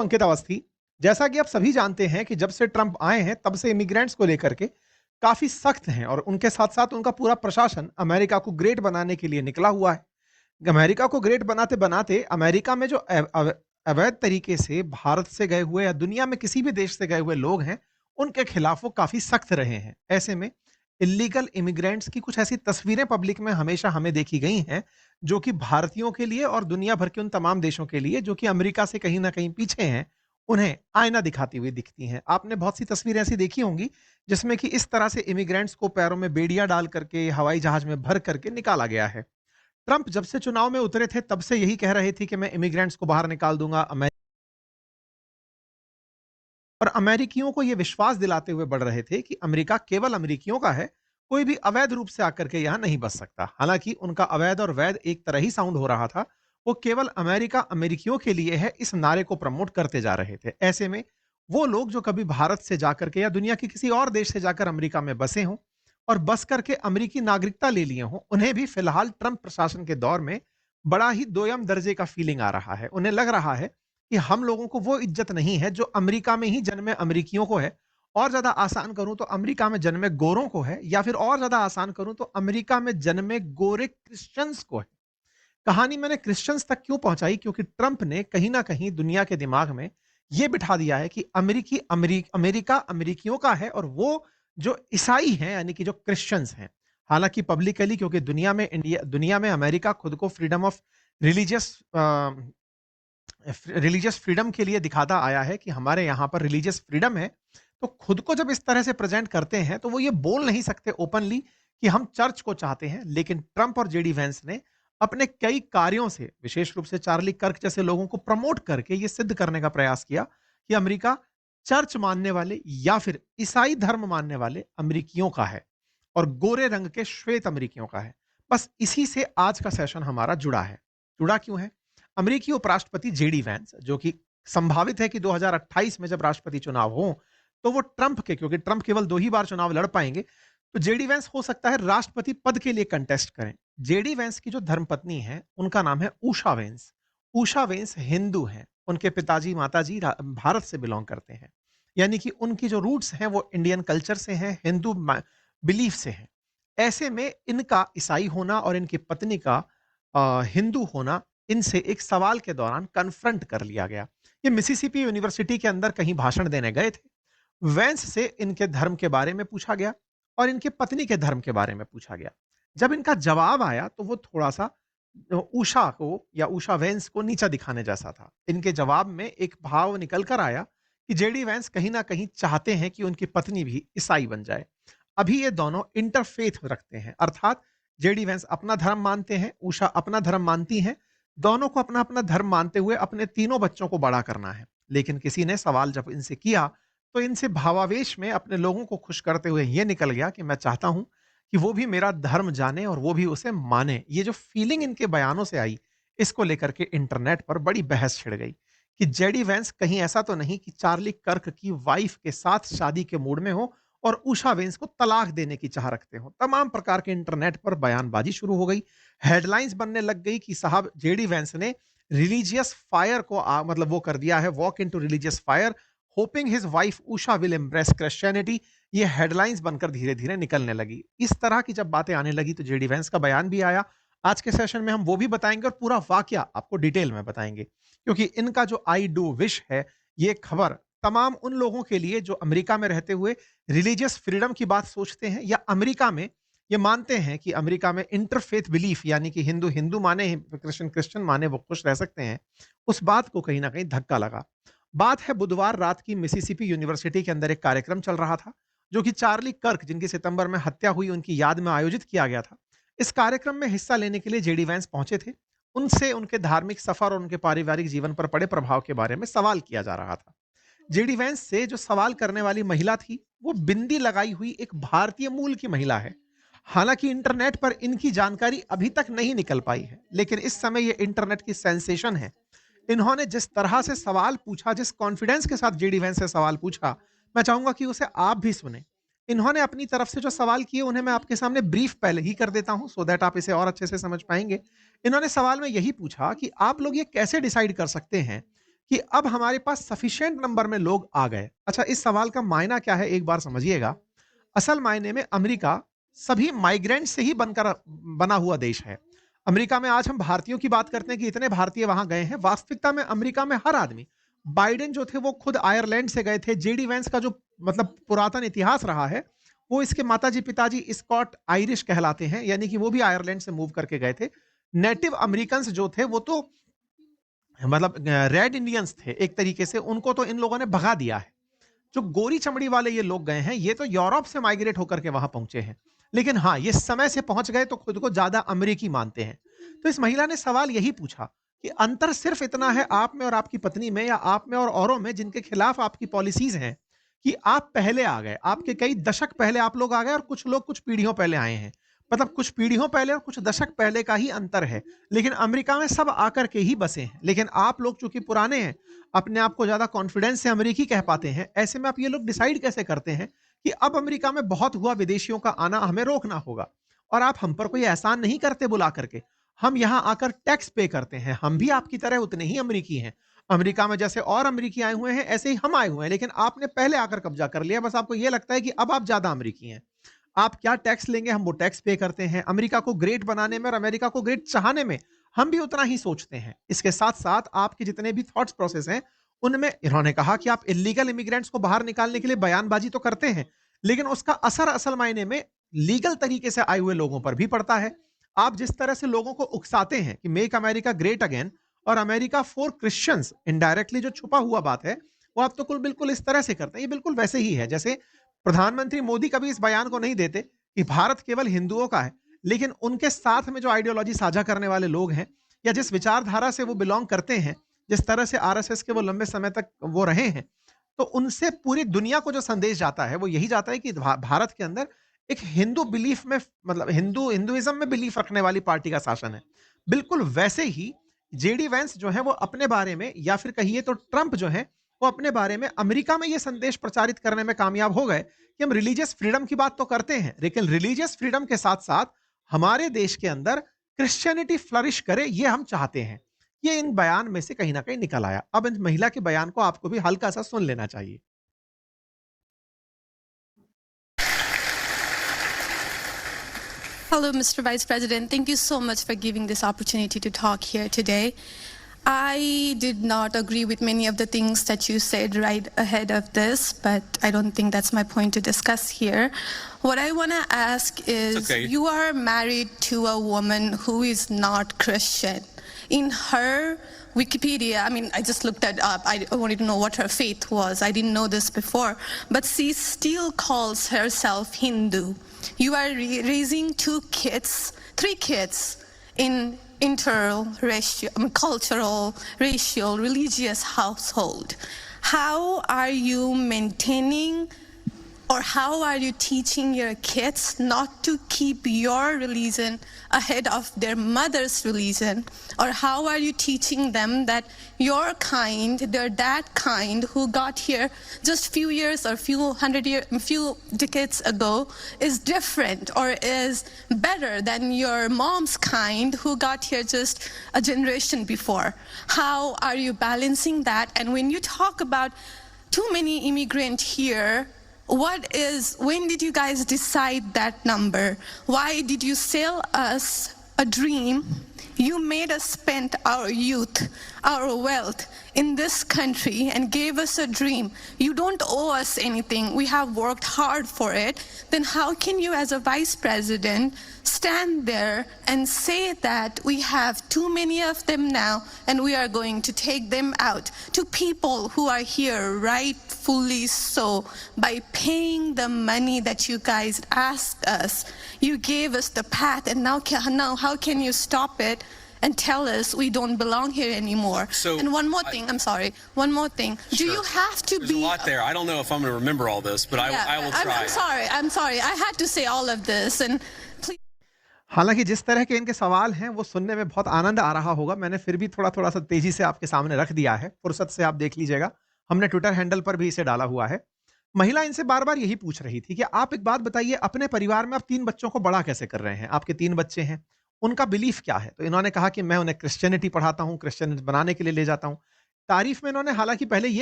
अंकित अवस्थी। जैसा कि आप सभी जानते हैं कि जब से ट्रंप आए हैं तब से इमिग्रेंट्स को लेकर के काफी सख्त हैं और उनके साथ साथ उनका पूरा प्रशासन अमेरिका को ग्रेट बनाने के लिए निकला हुआ है। अमेरिका को ग्रेट बनाते बनाते अमेरिका में जो अवैध तरीके से भारत से गए हुए या दुनिया में किसी भी देश से गए हुए लोग हैं, उनके खिलाफ वो काफी सख्त रहे हैं। ऐसे में इलीगल इमिग्रेंट्स की कुछ ऐसी तस्वीरें पब्लिक में हमेशा हमें देखी गई हैं, जो कि भारतीयों के लिए और दुनिया भर के उन तमाम देशों के लिए जो कि अमेरिका से कहीं ना कहीं पीछे हैं, उन्हें आईना दिखाती हुई दिखती हैं। आपने बहुत सी तस्वीरें ऐसी देखी होंगी जिसमें कि इस तरह से इमिग्रेंट्स को पैरों में बेड़ियां डाल करके हवाई जहाज में भर करके निकाला गया है। ट्रंप जब से चुनाव में उतरे थे तब से यही कह रहे थे कि मैं इमिग्रेंट्स को बाहर निकाल दूंगा, और अमेरिकियों को यह विश्वास दिलाते हुए बढ़ रहे थे कि अमेरिका केवल अमेरिकियों का है, कोई भी अवैध रूप से आकर के यहां नहीं बस सकता। हालांकि उनका अवैध और वैध एक तरह ही साउंड हो रहा था। वो केवल अमेरिका अमेरिकियों के लिए है इस नारे को प्रमोट करते जा रहे थे। ऐसे में वो लोग जो कभी भारत से जाकर के या दुनिया के किसी और देश से जाकर अमेरिका में बसे हों और बस करके अमेरिकी नागरिकता ले लिए हों, उन्हें भी फिलहाल ट्रंप प्रशासन के दौर में बड़ा ही दोयम दर्जे का फीलिंग आ रहा है। उन्हें लग रहा है कि हम लोगों को वो इज्जत नहीं है जो अमेरिका में ही जन्मे अमेरिकियों को है। और ज्यादा आसान करूं तो अमेरिका में जन्मे गोरों को है, या फिर और ज्यादा आसान करूं तो अमेरिका में जन्मे गोरे क्रिश्चियंस को है। कहानी मैंने क्रिश्चियंस तक क्यों पहुंचाई, क्योंकि ट्रंप ने कहीं ना कहीं दुनिया के दिमाग में यह बिठा दिया है कि अमेरिका अमेरिकियों का है और वो जो ईसाई हैं यानी कि जो क्रिश्चियंस हैं। हालांकि पब्लिकली, क्योंकि दुनिया में अमेरिका खुद को freedom of religious religious freedom के लिए दिखाता आया है कि हमारे यहाँ पर रिलीजियस फ्रीडम है, तो खुद को जब इस तरह से प्रेजेंट करते हैं तो वो ये बोल नहीं सकते ओपनली कि हम चर्च को चाहते हैं। लेकिन ट्रंप और जेडी वेंस ने अपने कई कार्यों से, विशेष रूप से चार्ली कर्क जैसे लोगों को प्रमोट करके ये सिद्ध करने का प्रयास किया कि अमेरिका चर्च मानने वाले या फिर ईसाई धर्म मानने वाले अमेरिकियों का है और गोरे रंग के श्वेत अमेरिकियों का है। बस इसी से आज का सेशन हमारा जुड़ा है। जुड़ा क्यों है? अमेरिकी उपराष्ट्रपति जेडी वैंस, जो कि संभावित है कि 2028 में जब राष्ट्रपति चुनाव हो तो वो ट्रंप के, क्योंकि ट्रंप केवल 2 ही बार चुनाव लड़ पाएंगे, तो जेडी वैंस हो सकता है राष्ट्रपति पद के लिए कंटेस्ट करें। जेडी वैंस की जो धर्मपत्नी है उनका नाम है उषा वैंस। उषा वैंस हिंदू हैं। उनके पिताजी माताजी भारत से बिलोंग करते हैं, यानी कि उनकी जो रूट्स हैं वो इंडियन कल्चर से हैं, हिंदू बिलीफ से हैं। ऐसे में इनका ईसाई होना और इनकी पत्नी का हिंदू होना, इनसे एक सवाल के दौरान कन्फ्रंट कर लिया गया। ये मिसिसिपी यूनिवर्सिटी के अंदर कहीं भाषण देने गए थे। वेंस से इनके धर्म के बारे में पूछा गया और इनकी पत्नी के धर्म के बारे में पूछा गया। जब इनका जवाब आया तो वो थोड़ा सा उषा को या उषा वेंस को नीचा दिखाने जैसा था। इनके जवाब में एक भाव निकल कर आया कि जेडी वेंस कहीं ना कहीं चाहते हैं कि उनकी पत्नी भी ईसाई बन जाए। अभी ये दोनों इंटरफेथ रखते हैं, अर्थात जेडी वेंस अपना धर्म मानते हैं, उषा अपना धर्म मानती हैं। दोनों को अपना अपना धर्म मानते हुए अपने तीनों बच्चों को बड़ा करना है। लेकिन किसी ने सवाल जब इनसे किया तो इनसे भावावेश में अपने लोगों को खुश करते हुए यह निकल गया कि मैं चाहता हूं कि वो भी मेरा धर्म जाने और वो भी उसे माने। ये जो फीलिंग इनके बयानों से आई, इसको लेकर के इंटरनेट पर बड़ी बहस छिड़ गई कि जेडी वेंस कहीं ऐसा तो नहीं कि चार्ली कर्क की वाइफ के साथ शादी के मूड में हो और उषा वेंस को तलाक देने की चाह रखते हो। तमाम प्रकार के इंटरनेट पर बयानबाजी शुरू हो गई। हेडलाइंस बनने लग गई कि साहब जेडी वेंस ने रिलीजियस फायर को मतलब वो कर दिया है, walk into religious fire, hopping his wife Usha will embrace Christianity. ये हेडलाइंस बनकर धीरे धीरे निकलने लगी। इस तरह की जब बातें आने लगी तो जेडी वेंस का बयान भी आया। आज के सेशन में हम वो भी बताएंगे और पूरा वाकया आपको डिटेल में बताएंगे, क्योंकि इनका जो आई डू विश है, ये खबर तमाम उन लोगों के लिए जो अमेरिका में रहते हुए रिलीजियस फ्रीडम की बात सोचते हैं या अमेरिका में ये मानते हैं कि अमेरिका में इंटरफेथ बिलीफ, यानी कि हिंदू हिंदू माने, क्रिश्चियन क्रिश्चियन माने, वो खुश रह सकते हैं। उस बात को कहीं ना कहीं धक्का लगा। बात है बुधवार रात की, मिसिसिपी यूनिवर्सिटी के अंदर एक कार्यक्रम चल रहा था जो कि चार्ली कर्क, जिनकी सितंबर में हत्या हुई, उनकी याद में आयोजित किया गया था। इस कार्यक्रम में हिस्सा लेने के लिए जेडी वैंस पहुंचे थे। उनसे उनके धार्मिक सफर और उनके पारिवारिक जीवन पर पड़े प्रभाव के बारे में सवाल किया जा रहा था। जेडी वैंस से जो सवाल करने वाली महिला थी वो बिंदी लगाई हुई एक भारतीय मूल की महिला है। हालांकि इंटरनेट पर इनकी जानकारी अभी तक नहीं निकल पाई है, लेकिन इस समय ये इंटरनेट की सेंसेशन है। इन्होंने जिस तरह से सवाल पूछा, जिस कॉन्फिडेंस के साथ जेडी वैंस से सवाल पूछा, मैं चाहूंगा कि उसे आप भी सुने। इन्होंने अपनी तरफ से जो सवाल किए उन्हें मैं आपके सामने ब्रीफ पहले ही कर देता हूं सो दैट आप इसे और अच्छे से समझ पाएंगे। इन्होंने सवाल में यही पूछा कि आप लोग ये कैसे डिसाइड कर सकते हैं कि अब हमारे पास सफिशिएंट नंबर में लोग आ गए। अच्छा, इस सवाल का मायना क्या है एक बार समझिएगा। असल मायने में अमेरिका सभी माइग्रेंट से ही बनकर बना हुआ देश है। अमेरिका में आज हम भारतीयों की बात करते हैं कि इतने भारतीय वहां गए हैं, वास्तविकता में अमेरिका में हर आदमी, बाइडेन जो थे वो खुद आयरलैंड से गए थे, जेडी वेंस का जो मतलब पुरातन इतिहास रहा है, वो इसके माताजी पिताजी स्कॉट आयरिश कहलाते हैं, यानी कि वो भी आयरलैंड से मूव करके गए थे। नेटिव अमेरिकन्स जो थे वो तो मतलब रेड इंडियंस थे एक तरीके से, उनको तो इन लोगों ने भगा दिया है। जो गोरी चमड़ी वाले ये लोग गए हैं, ये तो यूरोप से माइग्रेट होकर के वहां पहुंचे हैं। लेकिन हाँ, ये समय से पहुंच गए तो खुद को ज्यादा अमेरिकी मानते हैं। तो इस महिला ने सवाल यही पूछा कि अंतर सिर्फ इतना है आप में और आपकी पत्नी में, या आप में और औरों में जिनके खिलाफ आपकी पॉलिसीज हैं, कि आप पहले आ गए, आपके कई दशक पहले आप लोग आ गए और कुछ लोग कुछ पीढ़ियों पहले आए हैं। मतलब कुछ पीढ़ियों पहले और कुछ दशक पहले का ही अंतर है। लेकिन अमेरिका में सब आकर के ही बसे हैं। लेकिन आप लोग चूंकि पुराने हैं, अपने आप को ज्यादा कॉन्फिडेंस से अमेरिकी कह पाते हैं, ऐसे में आप ये लोग डिसाइड कैसे करते हैं कि अब अमेरिका में बहुत हुआ, विदेशियों का आना हमें रोकना होगा। और आप हम पर कोई एहसान नहीं करते बुला करके, हम यहाँ आकर टैक्स पे करते हैं। हम भी आपकी तरह उतने ही अमेरिकी हैं। अमेरिका में जैसे और अमेरिकी आए हुए हैं, ऐसे ही हम आए हुए हैं, लेकिन आपने पहले आकर कब्जा कर लिया। बस आपको यह लगता है कि अब आप ज्यादा अमेरिकी हैं। आप क्या टैक्स लेंगे, हम वो टैक्स पे करते हैं। अमेरिका को ग्रेट बनाने में और अमेरिका को ग्रेट चाहने में हम भी उतना ही सोचते हैं। इसके साथ साथ आपके जितने भी थॉट्स प्रोसेस हैं, उनमें इन्होंने कहा कि आप इलीगल इमिग्रेंट्स को बाहर निकालने के लिए बयानबाजी तो करते हैं, लेकिन उसका असर असल मायने में लीगल तरीके से आए हुए लोगों पर भी पड़ता है। आप जिस तरह से लोगों को उकसाते हैं कि मेक अमेरिका ग्रेट अगेन और अमेरिका फॉर क्रिश्चियंस, इनडायरेक्टली जो छुपा हुआ बात है, वो आप तो कुल बिल्कुल इस तरह से करते हैं। ये बिल्कुल वैसे ही है जैसे प्रधानमंत्री मोदी कभी इस बयान को नहीं देते कि भारत केवल हिंदुओं का है, लेकिन उनके साथ में जो आइडियोलॉजी साझा करने वाले लोग हैं, या जिस विचारधारा से वो बिलोंग करते हैं, जिस तरह से आरएसएस के वो लंबे समय तक वो रहे हैं, तो उनसे पूरी दुनिया को जो संदेश जाता है वो यही जाता है कि भारत के अंदर एक हिंदू बिलीफ में, मतलब हिंदुइज्म में बिलीफ रखने वाली पार्टी का शासन है। बिल्कुल वैसे ही जेडी वैंस जो है वो अपने बारे में, या फिर कहिए तो ट्रंप जो है वो अपने बारे में अमेरिका में ये संदेश प्रचारित करने में कामयाब हो गए कि हम रिलीजियस फ्रीडम की बात तो करते हैं, लेकिन रिलीजियस फ्रीडम के साथ साथ हमारे देश के अंदर क्रिश्चियनिटी फ्लरिश करे, ये हम चाहते हैं। ये इन बयान में से कहीं ना कहीं निकल आया। अब इन महिला के बयान को आपको भी हल्का सा सुन लेना चाहिए। Hello, Mr. Vice President. Thank you so much for giving this opportunity to talk here today. I did not agree with many of the things that you said right ahead of this, but I don't think that's my point to discuss here. What I want to ask is, Okay. you are married to a woman who is not Christian. In her Wikipedia, I mean, I just looked that up. I wanted to know what her faith was. I didn't know this before. But she still calls herself Hindu. You are raising three kids in interracial, cultural, racial, religious household. How are you maintaining, or how are you teaching your kids not to keep your religion ahead of their mother's religion? Or how are you teaching them that your kind, they're that kind who got here just few years or few decades ago is different or is better than your mom's kind who got here just a generation before? How are you balancing that? And when you talk about too many immigrants here, when did you guys decide that number? Why did you sell us a dream? You made us spend our youth, our wealth in this country and gave us a dream. You don't owe us anything. We have worked hard for it. Then how can you as a vice president stand there and say that we have too many of them now and we are going to take them out to people who are here rightfully so by paying the money that you guys asked us? You gave us the path, and now how can you stop it and tell us we don't belong here anymore? And one more thing, I'm sorry, one more thing. Do you have to There's a lot there. I don't know if I'm going to remember all this, but I will try. I'm sorry. I had to say all of this, and please. हालांकि जिस तरह के इनके सवाल हैं वो सुनने में बहुत आनंद आ रहा होगा, मैंने फिर भी थोड़ा थोड़ा सा तेजी से आपके सामने रख दिया है, फुर्सत से आप देख लीजिएगा। हमने ट्विटर हैंडल पर भी इसे डाला हुआ है। महिला इनसे बार बार यही पूछ रही थी कि आप एक बात बताइए, अपने परिवार में आप 3 बच्चों को बड़ा कैसे कर रहे हैं? आपके 3 बच्चे हैं, उनका बिलीफ क्या है? तो इन्होंने कहा कि मैं उन्हें क्रिश्चियनिटी पढ़ाता हूँ, क्रिश्चियन बनाने के लिए ले जाता हूँ। तारीफ में इन्होंने हालांकि पहले ये